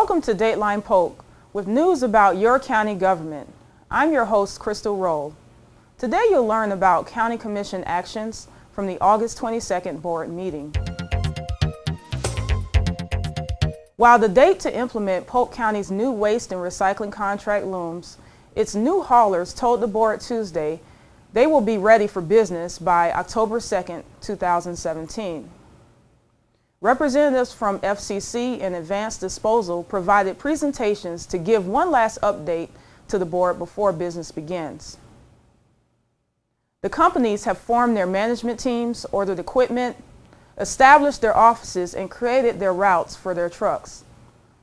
Welcome to Dateline Polk with news about your county government. I'm your host, Cristal Rolle. Today you'll learn about County Commission actions from the August 22nd board meeting. While the date to implement Polk County's new waste and recycling contract looms, its new haulers told the board Tuesday they will be ready for business by October 2nd, 2017. Representatives from FCC and Advanced Disposal provided presentations to give one last update to the board before business begins. The companies have formed their management teams, ordered equipment, established their offices, and created their routes for their trucks.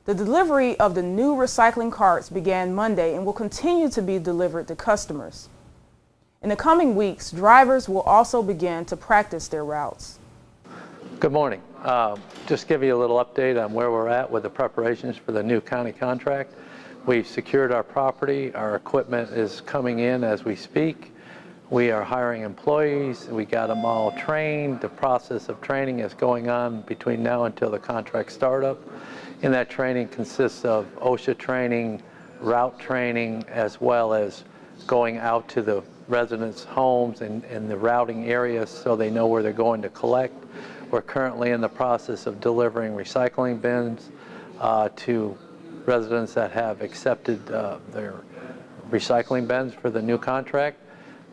The delivery of the new recycling carts began Monday and will continue to be delivered to customers. In the coming weeks, drivers will also begin to practice their routes. Good morning. Just give you a little update on where we're at with the preparations for the new county contract. We've secured our property. Our equipment is coming in as we speak. We are hiring employees. We got them all trained. The process of training is going on between now until the contract startup. And that training consists of OSHA training, route training, as well as going out to the residents' homes and the routing areas so they know where they're going to collect. We're currently in the process of delivering recycling bins to residents that have accepted their recycling bins for the new contract.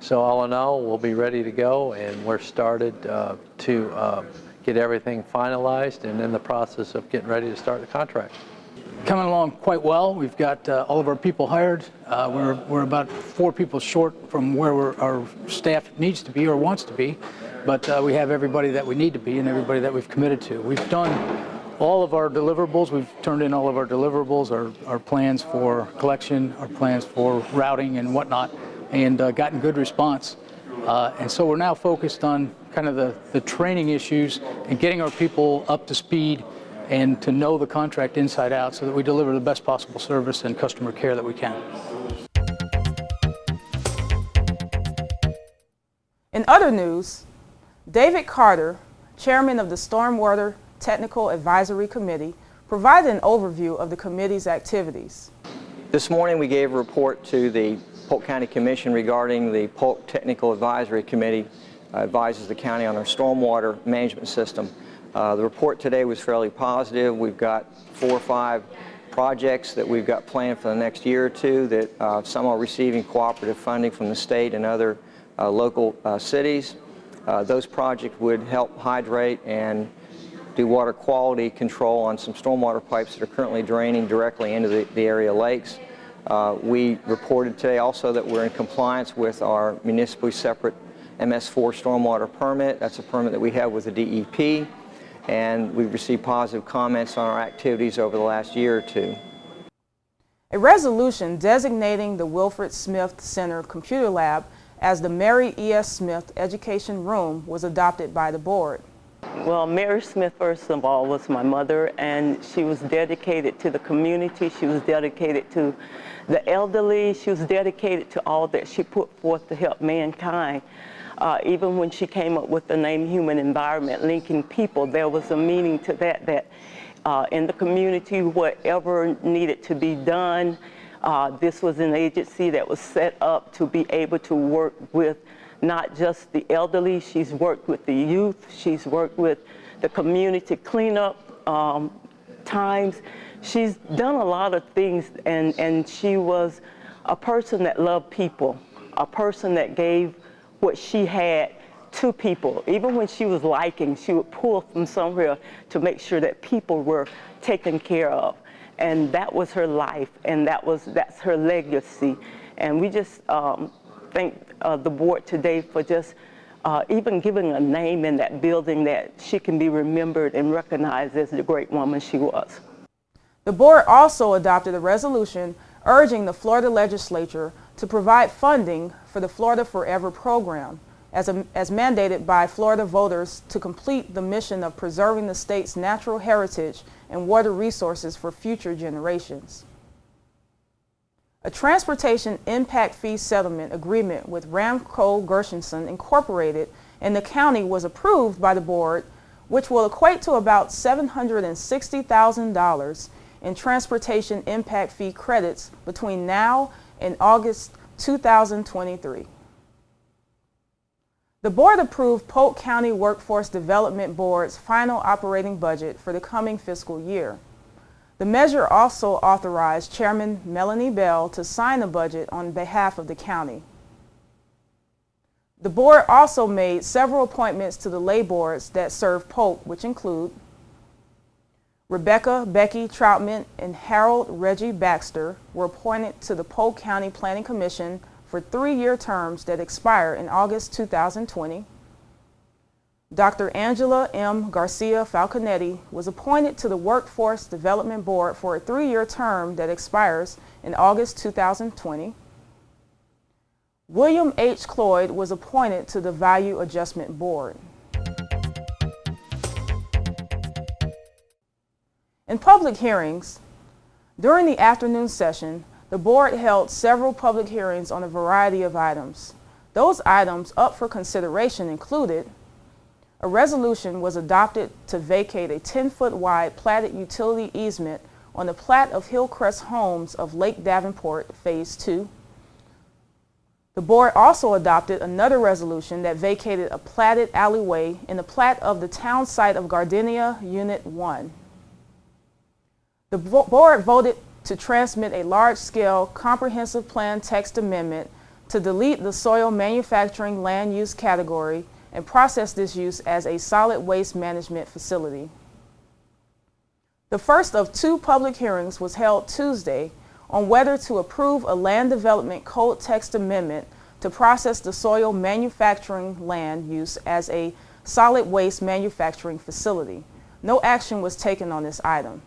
So all in all, we'll be ready to go, and we're started to get everything finalized and in the process of getting ready to start the contract. Coming along quite well. We've got all of our people hired. We're about 4 people short from where our staff needs to be or wants to be, but we have everybody that we need to be and everybody that we've committed to. We've done all of our deliverables. We've turned in all of our deliverables, our plans for collection, our plans for routing and whatnot, and gotten good response. And so we're now focused on kind of the training issues and getting our people up to speed and to know the contract inside out so that we deliver the best possible service and customer care that we can. In other news, David Carter, chairman of the Stormwater Technical Advisory Committee, provided an overview of the committee's activities. This morning we gave a report to the Polk County Commission regarding the Polk Technical Advisory Committee advises the county on our stormwater management system. The report today was fairly positive. We've got 4 or 5 projects that we've got planned for the next year or two that some are receiving cooperative funding from the state and other local cities. Those projects would help hydrate and do water quality control on some stormwater pipes that are currently draining directly into the area lakes. We reported today also that we're in compliance with our municipally separate MS4 stormwater permit. That's a permit that we have with the DEP. And we've received positive comments on our activities over the last year or two. A resolution designating the Wilfred Smith Center Computer Lab as the Mary E.S. Smith Education Room was adopted by the board. Well, Mary Smith, first of all, was my mother, and she was dedicated to the community. She was dedicated to the elderly. She was dedicated to all that she put forth to help mankind. Even when she came up with the name Human Environment, linking people, there was a meaning to that in the community, whatever needed to be done, this was an agency that was set up to be able to work with not just the elderly. She's worked with the youth. She's worked with the community cleanup times. She's done a lot of things, and she was a person that loved people, a person that gave what she had to people. Even when she was liking, she would pull from somewhere to make sure that people were taken care of. And that was her life, and that's her legacy. And we just thank the board today for just even giving a name in that building that she can be remembered and recognized as the great woman she was. The board also adopted a resolution urging the Florida legislature to provide funding for the Florida Forever program as mandated by Florida voters to complete the mission of preserving the state's natural heritage and water resources for future generations. A transportation impact fee settlement agreement with RAMCO-GERSHENSON Incorporated and the county was approved by the board, which will equate to about $760,000 in transportation impact fee credits between now and August 2023. The board approved Polk County Workforce Development Board's final operating budget for the coming fiscal year. The measure also authorized Chairman Melanie Bell to sign the budget on behalf of the county. The board also made several appointments to the lay boards that serve Polk, which include Rebecca Becky Troutman and Harold Reggie Baxter were appointed to the Polk County Planning Commission for 3-year terms that expire in August 2020. Dr. Angela M. Garcia Falconetti was appointed to the Workforce Development Board for a 3-year term that expires in August 2020. William H. Cloyd was appointed to the Value Adjustment Board. In public hearings, during the afternoon session, the board held several public hearings on a variety of items. Those items up for consideration included: a resolution was adopted to vacate a 10-foot wide platted utility easement on the plat of Hillcrest homes of Lake Davenport, Phase 2. The board also adopted another resolution that vacated a platted alleyway in the plat of the Townsite of Gardenia, Unit 1. The board voted to transmit a large-scale comprehensive plan text amendment to delete the soil manufacturing land use category and process this use as a solid waste management facility. The first of 2 public hearings was held Tuesday on whether to approve a land development code text amendment to process the soil manufacturing land use as a solid waste manufacturing facility. No action was taken on this item.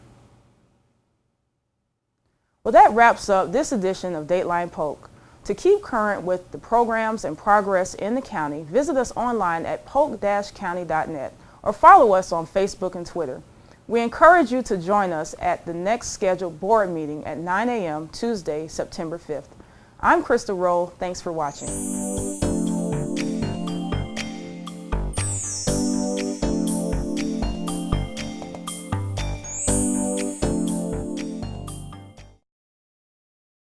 Well, that wraps up this edition of Dateline Polk. To keep current with the programs and progress in the county, visit us online at polk-county.net or follow us on Facebook and Twitter. We encourage you to join us at the next scheduled board meeting at 9 a.m. Tuesday, September 5th. I'm Cristal Rolle. Thanks for watching.